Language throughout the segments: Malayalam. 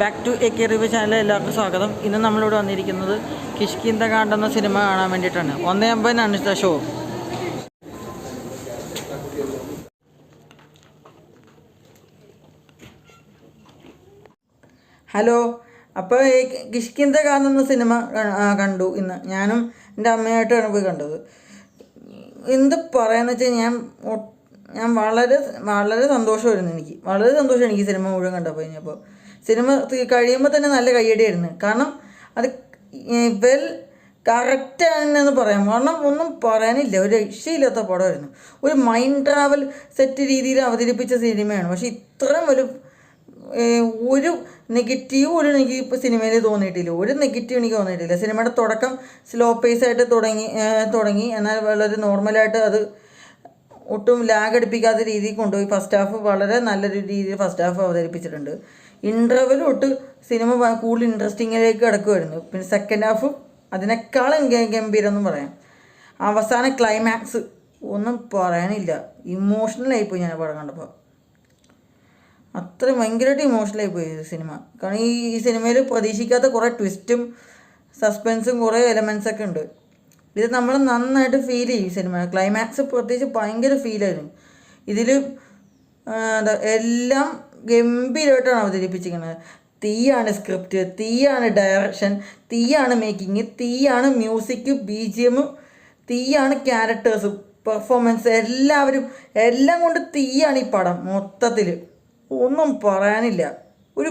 Back to A K review ചാനലിൽ എല്ലാവർക്കും സ്വാഗതം. ഇന്ന് നമ്മളിവിടെ വന്നിരിക്കുന്നത് കിഷ്കിന്ത കാണ്ട് എന്ന സിനിമ കാണാൻ വേണ്ടിയിട്ടാണ്. 1:50 ഷോ. ഹലോ, അപ്പോൾ കിഷ്കിന്ത കാണ്ട് എന്ന സിനിമ കണ്ടു. ഇന്ന് ഞാനും എൻ്റെ അമ്മയായിട്ടാണ് പോയി കണ്ടത്. എന്ത് പറയാന്ന് വെച്ചാൽ ഞാൻ വളരെ വളരെ സന്തോഷമായിരുന്നു. വളരെ സന്തോഷമാണ് എനിക്ക് സിനിമ മുഴുവൻ കണ്ടപ്പോൾ. കഴിഞ്ഞപ്പോൾ സിനിമ കഴിയുമ്പോൾ തന്നെ നല്ല കയ്യടിയായിരുന്നു. കാരണം അത് വെൽ കറക്റ്റാണെന്ന് പറയാം. കാരണം ഒന്നും പറയാനില്ല, ഒരു രക്ഷയില്ലാത്ത പടമായിരുന്നു. ഒരു മൈൻഡ് ട്രാവൽ സെറ്റ് രീതിയിൽ അവതരിപ്പിച്ച സിനിമയാണ്. പക്ഷേ ഇത്രയും ഒരു നെഗറ്റീവ് എനിക്ക് ഇപ്പോൾ സിനിമയിൽ തോന്നിയിട്ടില്ല. ഒരു നെഗറ്റീവ് എനിക്ക് തോന്നിയിട്ടില്ല. സിനിമയുടെ തുടക്കം സ്ലോ പേസായിട്ട് തുടങ്ങി എന്നാൽ വളരെ നോർമലായിട്ട് അത് ഒട്ടും ലാഗ് അടിപ്പിക്കാത്ത രീതിയിൽ കൊണ്ടുപോയി. ഫസ്റ്റ് ഹാഫ് വളരെ നല്ലൊരു രീതിയിൽ ഫസ്റ്റ് ഹാഫ് അവതരിപ്പിച്ചിട്ടുണ്ട്. ഇൻ്റർവെൽ തൊട്ട് സിനിമ കൂടുതൽ ഇൻട്രസ്റ്റിങ്ങിലേക്ക് കിടക്കുമായിരുന്നു. പിന്നെ സെക്കൻഡ് ഹാഫ് അതിനേക്കാളും ഗംഭീരം എന്നും പറയാം. അവസാന ക്ലൈമാക്സ് ഒന്നും പറയാനില്ല. ഇമോഷണലായിപ്പോയി ഞാൻ പടം കണ്ടപ്പോൾ. അത്ര ഭയങ്കരമായിട്ട് ഇമോഷണലായിപ്പോയി സിനിമ. കാരണം ഈ സിനിമയിൽ പ്രതീക്ഷിക്കാത്ത കുറേ ട്വിസ്റ്റും സസ്പെൻസും കുറേ എലമെൻസൊക്കെ ഉണ്ട്. ഇത് നമ്മൾ നന്നായിട്ട് ഫീൽ ചെയ്യും. സിനിമ ക്ലൈമാക്സ് പ്രത്യേകിച്ച് ഭയങ്കര ഫീലായിരുന്നു. ഇതിൽ എല്ലാം ഗംഭീരമായിട്ടാണ് അവതരിപ്പിച്ചിരിക്കുന്നത്. തീയാണ് സ്ക്രിപ്റ്റ്, തീയാണ് ഡയറക്ഷൻ, തീയാണ് മേക്കിങ്, തീയാണ് മ്യൂസിക്, BGM, തീയാണ് ക്യാരക്ടേഴ്സ്, പെർഫോമൻസ്, എല്ലാം കൊണ്ട് തീയാണ് ഈ പടം മൊത്തത്തിൽ. ഒന്നും പറയാനില്ല. ഒരു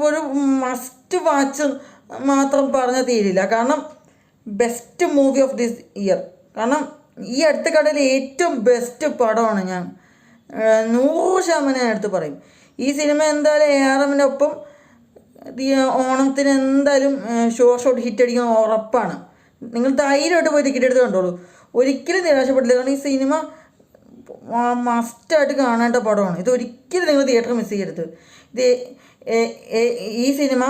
ഒരു മസ്റ്റ് വാച്ച് മാത്രം പറഞ്ഞാൽ തീരില്ല. കാരണം best movie of this year. കാരണം ഈ അടുത്ത കടയിൽ ഏറ്റവും ബെസ്റ്റ് പടമാണ്. ഞാൻ 100% എടുത്ത് പറയും. ഈ സിനിമ എന്തായാലും ARMൻ്റെ ഒപ്പം ഓണത്തിന് എന്തായാലും ഷോട്ട് ഹിറ്റ് അടിക്കാൻ ഉറപ്പാണ്. നിങ്ങൾ ധൈര്യമായിട്ട് പോയി ടിക്കറ്റ് എടുത്ത് കണ്ടോളൂ. ഒരിക്കലും നിരാശപ്പെടില്ല. കാരണം ഈ സിനിമ മസ്റ്റായിട്ട് കാണേണ്ട പടമാണ്. ഇത് ഒരിക്കലും നിങ്ങൾ തിയേറ്റർ മിസ് ചെയ്യരുത്. ഈ സിനിമ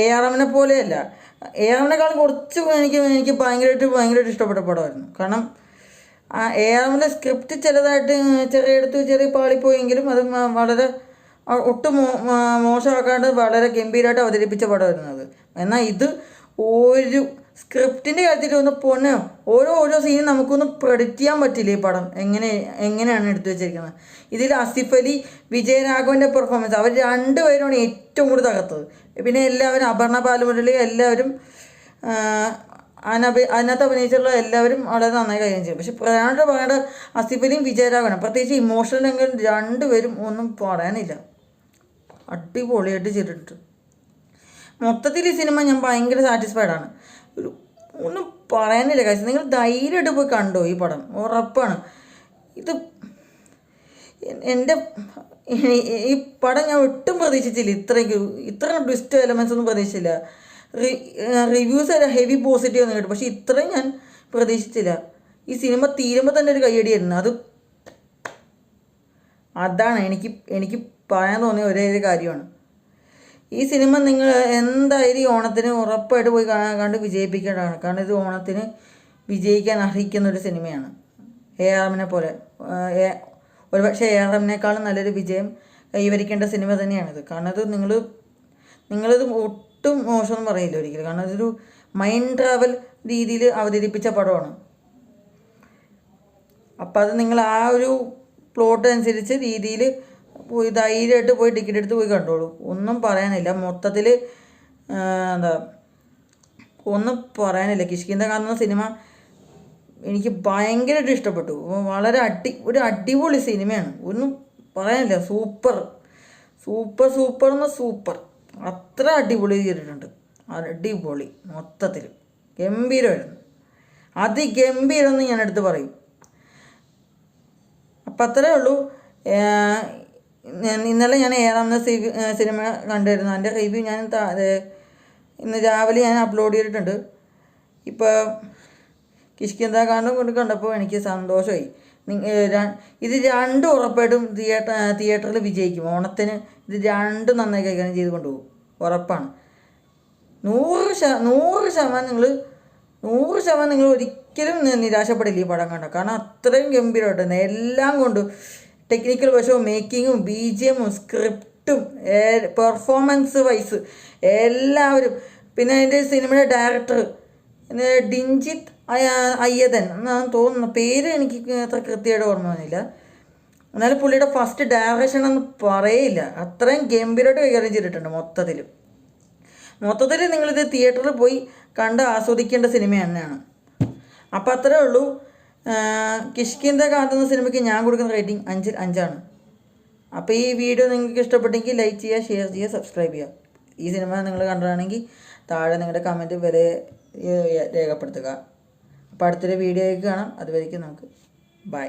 ARMനെ പോലെയല്ല. ARMനെക്കാളും കുറച്ച് എനിക്ക് ഭയങ്കരമായിട്ട് ഇഷ്ടപ്പെട്ട പടമായിരുന്നു. കാരണം ARMൻ്റെ സ്ക്രിപ്റ്റ് ചെറിയ പാളിപ്പോയെങ്കിലും അത് വളരെ ഒട്ടും മോശമാക്കാണ്ട് വളരെ ഗംഭീരമായിട്ട് അവതരിപ്പിച്ച പടമായിരുന്നു അത്. എന്നാൽ ഇത് ഒരു സ്ക്രിപ്റ്റിൻ്റെ കാര്യത്തിൽ ഒന്ന് പൊന്നോ, ഓരോ സീനും നമുക്കൊന്ന് പ്രെഡിക്റ്റ് ചെയ്യാൻ പറ്റില്ല. ഈ പടം എങ്ങനെയാണ് എടുത്തു വെച്ചിരിക്കുന്നത്. ഇതിൽ ആസിഫ് അലി, വിജയരാഘവൻ്റെ പെർഫോമൻസ്, അവർ രണ്ടുപേരുമാണ് ഏറ്റവും കൂടുതൽ തകർത്തത്. പിന്നെ എല്ലാവരും അപർണ ബാലമുരളി എല്ലാവരും അതിനകത്ത് അഭിനയിച്ചുള്ള എല്ലാവരും വളരെ നന്നായി കൈകാര്യം ചെയ്യും. പക്ഷെ പ്രധാനമായിട്ട് പറയേണ്ടത് ആസിഫ് അലിയും വിജയരാഘവനാണ്. പ്രത്യേകിച്ച് ഇമോഷണൽ എങ്കിലും രണ്ടുപേരും ഒന്നും പറയാനില്ല. അടിപൊളിയായിട്ട് ചെയ്തിട്ടുണ്ട്. മൊത്തത്തിൽ ഈ സിനിമ ഞാൻ ഭയങ്കര സാറ്റിസ്ഫൈഡാണ്. ഒന്നും പറയാനില്ല കാര്യം. നിങ്ങൾ ധൈര്യമായിട്ട് പോയി കണ്ടോ ഈ പടം, ഉറപ്പാണ്. ഈ പടം ഞാൻ ഒട്ടും പ്രതീക്ഷിച്ചില്ല. ഇത്രയും ട്വിസ്റ്റ് എലമെൻസ് ഒന്നും പ്രതീക്ഷിച്ചില്ല. റിവ്യൂസ് ഹെവി പോസിറ്റീവ് ഒന്നും കേട്ടു. പക്ഷേ ഇത്രയും ഞാൻ പ്രതീക്ഷിച്ചില്ല. ഈ സിനിമ തീരുമ്പോൾ തന്നെ ഒരു കയ്യടിയായിരുന്നു. അതാണ് എനിക്ക് പറയാൻ തോന്നിയ ഒരേ ഒരു കാര്യമാണ്. ഈ സിനിമ നിങ്ങൾ എന്തായാലും ഈ ഓണത്തിന് ഉറപ്പായിട്ട് പോയി കണ്ട് വിജയിപ്പിക്കേണ്ടതാണ്. കാരണം ഇത് ഓണത്തിന് വിജയിക്കാൻ അർഹിക്കുന്നൊരു സിനിമയാണ്. ARMനെ പോലെ ഒരുപക്ഷെ ARMനേക്കാളും നല്ലൊരു വിജയം കൈവരിക്കേണ്ട സിനിമ തന്നെയാണിത്. കാരണം ഇത് നിങ്ങളിത് ഒട്ടും മോശമൊന്നും പറയില്ല ഒരിക്കലും. കാരണം ഇതൊരു മൈൻഡ് ട്രാവൽ രീതിയിൽ അവതരിപ്പിച്ച പടമാണ്. അപ്പം അത് നിങ്ങൾ ആ ഒരു പ്ലോട്ട് അനുസരിച്ച് രീതിയിൽ പോയി ധൈര്യമായിട്ട് പോയി ടിക്കറ്റ് എടുത്ത് പോയി കണ്ടോളൂ. ഒന്നും പറയാനില്ല. മൊത്തത്തിൽ ഒന്നും പറയാനില്ല. കിഷ്കിന്ത കാണുന്ന സിനിമ എനിക്ക് ഭയങ്കരമായിട്ട് ഇഷ്ടപ്പെട്ടു. വളരെ ഒരു അടിപൊളി സിനിമയാണ്. ഒന്നും പറയാനില്ല. സൂപ്പർ അത്ര അടിപൊളി ചെയ്തിട്ടുണ്ട്. അടിപൊളി മൊത്തത്തിൽ ഗംഭീരമായിരുന്നു. അതിഗംഭീരം എന്ന് ഞാൻ എടുത്ത് പറയും. അപ്പം അത്രേ ഉള്ളൂ. ഇന്നലെ ഞാൻ ARMൻ്റെ സിനിമ കണ്ടിരുന്നു. അതിൻ്റെ റിവ്യൂ ഞാൻ ഇന്ന് രാവിലെ ഞാൻ അപ്ലോഡ് ചെയ്തിട്ടുണ്ട്. ഇപ്പോൾ കിഷ്കിന്ത കൊണ്ട് കണ്ടപ്പോൾ എനിക്ക് സന്തോഷമായി. ഇത് രണ്ടും ഉറപ്പായിട്ടും തിയേറ്ററിൽ വിജയിക്കും. ഓണത്തിന് ഇത് രണ്ടും നന്നായി കൈകാര്യം ചെയ്ത് കൊണ്ടുപോകും, ഉറപ്പാണ്. 100% നിങ്ങൾ ഒരിക്കലും നിരാശപ്പെടില്ല ഈ പടം കണ്ട. കാരണം അത്രയും ഗംഭീരമായിട്ട് എല്ലാം കൊണ്ടും ടെക്നിക്കൽ വശവും മേക്കിങ്ങും BGMഉം സ്ക്രിപ്റ്റും പെർഫോമൻസ് വൈസ് എല്ലാവരും. പിന്നെ അതിൻ്റെ സിനിമയുടെ ഡയറക്ടർ ഡിഞ്ചിത് അയ്യതൻ എന്നാണ് തോന്നുന്നു, പേര് എനിക്ക് അത്ര കൃത്യമായിട്ട് ഓർമ്മ വന്നില്ല. എന്നാലും പുള്ളിയുടെ ഫസ്റ്റ് ഡയറക്ഷൻ ഒന്നും പറയില്ല, അത്രയും ഗംഭീരമായിട്ട് കൈകാര്യം ചെയ്തിട്ടുണ്ട്. മൊത്തത്തിൽ നിങ്ങളിത് തിയേറ്ററിൽ പോയി കണ്ട് ആസ്വദിക്കേണ്ട സിനിമ തന്നെയാണ്. അപ്പോൾ അത്രേ ഉള്ളൂ. കിഷ്കിന്ദ കാന്ത് എന്ന സിനിമയ്ക്ക് ഞാൻ കൊടുക്കുന്ന റേറ്റിംഗ് 5-ൽ 5 അപ്പോൾ ഈ വീഡിയോ നിങ്ങൾക്ക് ഇഷ്ടപ്പെട്ടെങ്കിൽ ലൈക്ക് ചെയ്യുക, ഷെയർ ചെയ്യുക, സബ്സ്ക്രൈബ് ചെയ്യുക. ഈ സിനിമ നിങ്ങൾ കണ്ടതാണെങ്കിൽ താഴെ നിങ്ങളുടെ കമൻറ്റ് വില രേഖപ്പെടുത്തുക. അപ്പോൾ അടുത്തൊരു വീഡിയോയ്ക്ക് കാണാം. അതുവരേക്കും നമുക്ക് ബൈ.